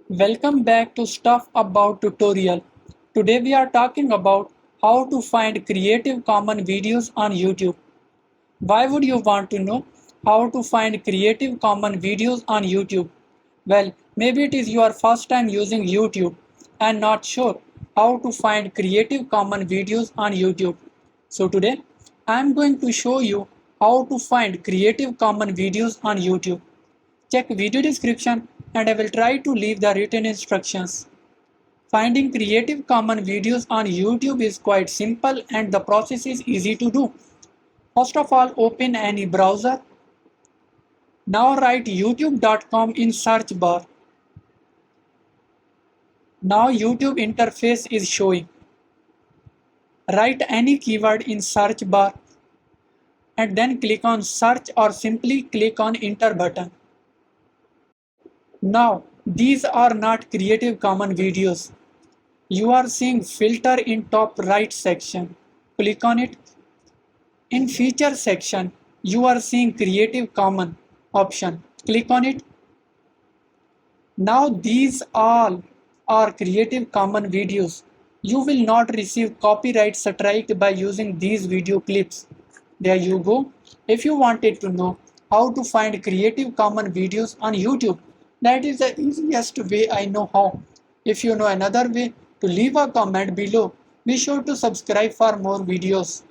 Welcome back to Stuff About Tutorial. Today we are talking about how to find Creative Commons videos on YouTube. Why would you want to know how to find Creative Commons videos on YouTube? Well, maybe it is your first time using YouTube and not sure how to find Creative Commons videos on YouTube. So today I am going to show you how to find Creative Commons videos on YouTube. Check video description and I will try to leave the written instructions. Finding Creative Commons videos on YouTube is quite simple and the process is easy to do. First of all, open any browser. Now write youtube.com in search bar. Now YouTube interface is showing. Write any keyword in search bar and then click on search or simply click on enter button. Now, these are not Creative Commons videos. You are seeing filter in top right section. Click on it. In feature section, you are seeing Creative Commons option. Click on it. Now these all are Creative Commons videos. You will not receive copyright strike by using these video clips. There you go. If you wanted to know how to find Creative Commons videos on YouTube, that is the easiest way I know how. If you know another way, to leave a comment below. Be sure to subscribe for more videos.